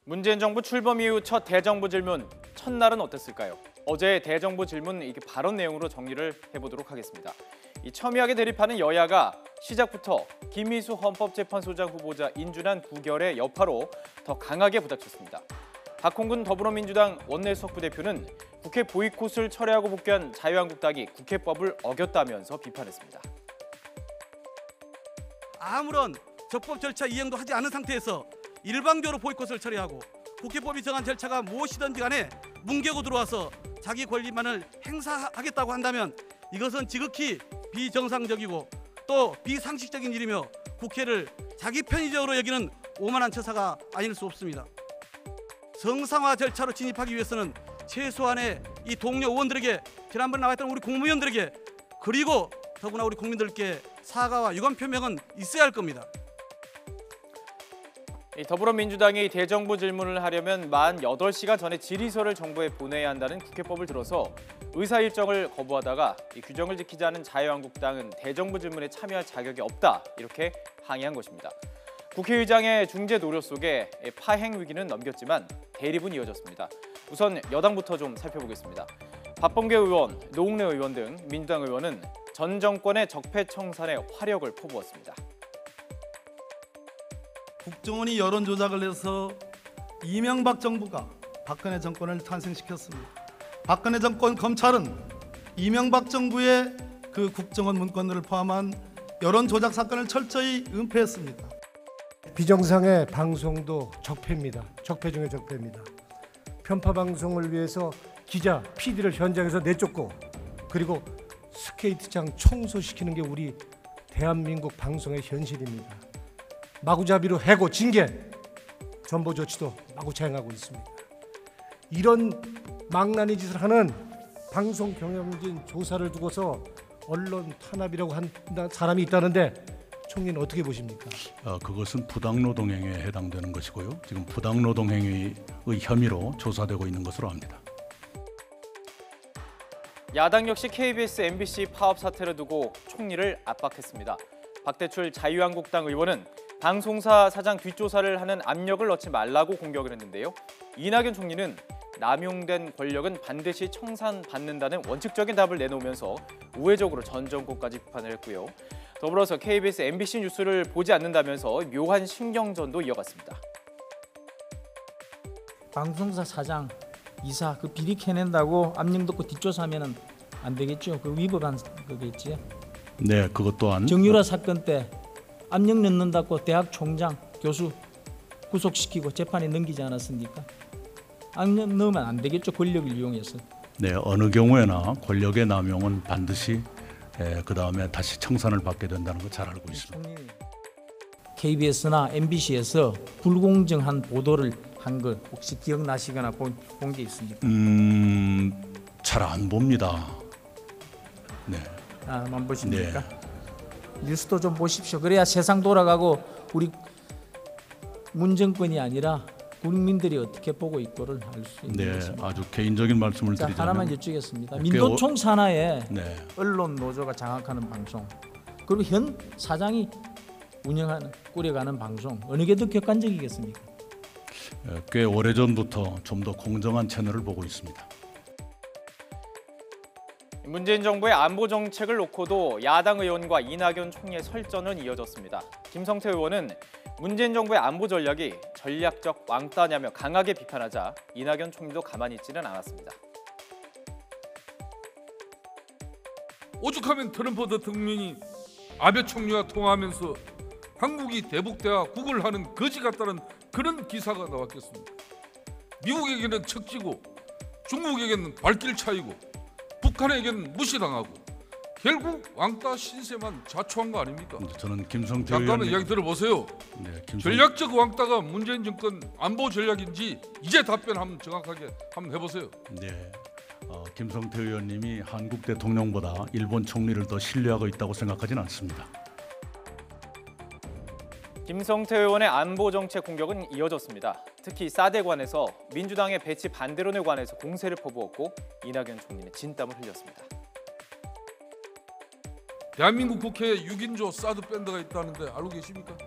문재인 정부 출범 이후 첫 대정부 질문, 첫날은 어땠을까요? 어제 대정부 질문 이렇게 발언 내용으로 정리를 해보도록 하겠습니다. 이 첨예하게 대립하는 여야가 시작부터 김희수 헌법재판소장 후보자 인준안 부결의 여파로 더 강하게 부닥쳤습니다. 박홍근 더불어민주당 원내수석 부대표는 국회 보이콧을 철회하고 복귀한 자유한국당이 국회법을 어겼다면서 비판했습니다. 아무런 적법 절차 이행도 하지 않은 상태에서 일방적으로 보이콧을 처리하고 국회법이 정한 절차가 무엇이든지 간에 뭉개고 들어와서 자기 권리만을 행사하겠다고 한다면 이것은 지극히 비정상적이고 또 비상식적인 일이며 국회를 자기 편의적으로 여기는 오만한 처사가 아닐 수 없습니다. 정상화 절차로 진입하기 위해서는 최소한의 이 동료 의원들에게, 지난번에 나왔던 우리 국무위원들에게, 그리고 더구나 우리 국민들께 사과와 유감 표명은 있어야 할 겁니다. 더불어민주당이 대정부 질문을 하려면 만 8시간 전에 질의서를 정부에 보내야 한다는 국회법을 들어서 의사 일정을 거부하다가 이 규정을 지키지 않은 자유한국당은 대정부 질문에 참여할 자격이 없다, 이렇게 항의한 것입니다. 국회의장의 중재 노력 속에 파행 위기는 넘겼지만 대립은 이어졌습니다. 우선 여당부터 좀 살펴보겠습니다. 박범계 의원, 노웅래 의원 등 민주당 의원은 전 정권의 적폐청산에 화력을 퍼부었습니다. 국정원이 여론 조작을 해서 이명박 정부가 박근혜 정권을 탄생시켰습니다. 박근혜 정권 검찰은 이명박 정부의 그 국정원 문건들을 포함한 여론 조작 사건을 철저히 은폐했습니다. 비정상의 방송도 적폐입니다. 적폐 중에 적폐입니다. 편파 방송을 위해서 기자, PD를 현장에서 내쫓고 그리고 스케이트장 청소시키는 게 우리 대한민국 방송의 현실입니다. 마구잡이로 해고, 징계, 전보 조치도 마구차 행하고 있습니다. 이런 망나니 짓을 하는 방송 경영진 조사를 두고서 언론 탄압이라고 한다 사람이 있다는데 총리는 어떻게 보십니까? 그것은 부당노동행위에 해당되는 것이고요. 지금 부당노동행위의 혐의로 조사되고 있는 것으로 압니다. 야당 역시 KBS, MBC 파업 사태를 두고 총리를 압박했습니다. 박대출 자유한국당 의원은 방송사 사장 뒷조사를 하는 압력을 넣지 말라고 공격을 했는데요. 이낙연 총리는 남용된 권력은 반드시 청산받는다는 원칙적인 답을 내놓으면서 우회적으로 전 정권까지 비판을 했고요. 더불어서 KBS, MBC 뉴스를 보지 않는다면서 묘한 신경전도 이어갔습니다. 방송사 사장, 이사 그 비리 캐낸다고 압력 넣고 뒷조사하면 안 되겠죠. 그 위법한 거겠지요. 네, 그것 또한 정유라 사건 때 압력 넣는다고 대학 총장, 교수 구속시키고 재판에 넘기지 않았습니까? 압력 넣으면 안 되겠죠. 권력을 이용해서. 네, 어느 경우에나 권력의 남용은 반드시 그 다음에 다시 청산을 받게 된다는 거 잘 알고 있습니다. KBS나 MBC에서 불공정한 보도를 한 걸 혹시 기억나시거나 본 게 있습니까? 잘 안 봅니다. 네. 안 보십니까? 네. 뉴스도 좀 보십시오. 그래야 세상 돌아가고 우리 문정권이 아니라 국민들이 어떻게 보고 있고를 알 수 있는 것입니다. 아주 개인적인 말씀을 드리자면 하나만 여쭈겠습니다. 민노총 산하에 네. 언론 노조가 장악하는 방송, 그리고 현 사장이 운영하는 꾸려가는 방송, 어느 게 더 객관적이겠습니까? 꽤 오래전부터 좀 더 공정한 채널을 보고 있습니다. 문재인 정부의 안보 정책을 놓고도 야당 의원과 이낙연 총리의 설전은 이어졌습니다. 김성태 의원은 문재인 정부의 안보 전략이 전략적 왕따냐며 강하게 비판하자 이낙연 총리도 가만히 있지는 않았습니다. 오죽하면 트럼프 대통령이 아베 총리와 통화하면서 한국이 대북대화 구걸하는 거지 같다는 그런 기사가 나왔겠습니까? 미국에게는 척지고 중국에게는 발길 차이고 북한에게는 무시당하고 결국 왕따 신세만 자초한 거 아닙니까? 저는 김성태 잠깐만 의원님 이야기 들어보세요. 네, 전략적 왕따가 문재인 정권 안보 전략인지 이제 답변 한번 정확하게 한번 해보세요. 네, 김성태 의원님이 한국 대통령보다 일본 총리를 더 신뢰하고 있다고 생각하지는 않습니다. 김성태 의원의 안보 정책 공격은 이어졌습니다. 특히 사대관에서 민주당의 배치 반대론에 관해서 공세를 퍼부었고 이낙연 총리는 진땀을 흘렸습니다. 대한민국 국회에 6인조 사드 밴드가 있다는데 알고 계십니까?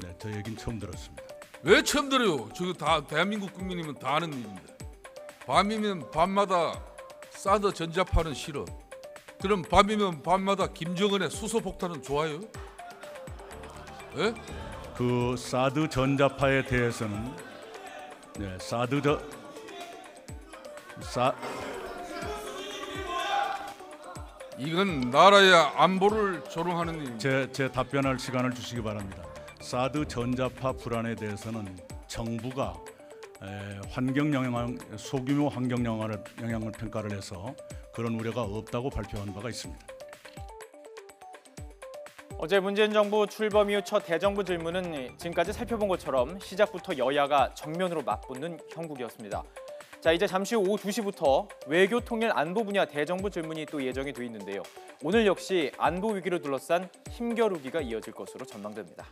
네, 저 얘기는 처음 들었습니다. 왜 처음 들어요? 저거 다 대한민국 국민이면 다 아는 일인데. 밤이면 밤마다 사드 전자파는 싫어. 그럼 밤이면 밤마다 김정은의 수소폭탄은 좋아요? 예? 그 사드 전자파에 대해서는 이건 나라의 안보를 조롱하는 일입니다. 제 답변할 시간을 주시기 바랍니다. 사드 전자파 불안에 대해서는 정부가 소규모 환경 영향을 평가를 해서 그런 우려가 없다고 발표한 바가 있습니다. 어제 문재인 정부 출범 이후 첫 대정부 질문은 지금까지 살펴본 것처럼 시작부터 여야가 정면으로 맞붙는 형국이었습니다. 자, 이제 잠시 후 오후 2시부터 외교 통일 안보 분야 대정부 질문이 또 예정이 돼 있는데요. 오늘 역시 안보 위기를 둘러싼 힘겨루기가 이어질 것으로 전망됩니다.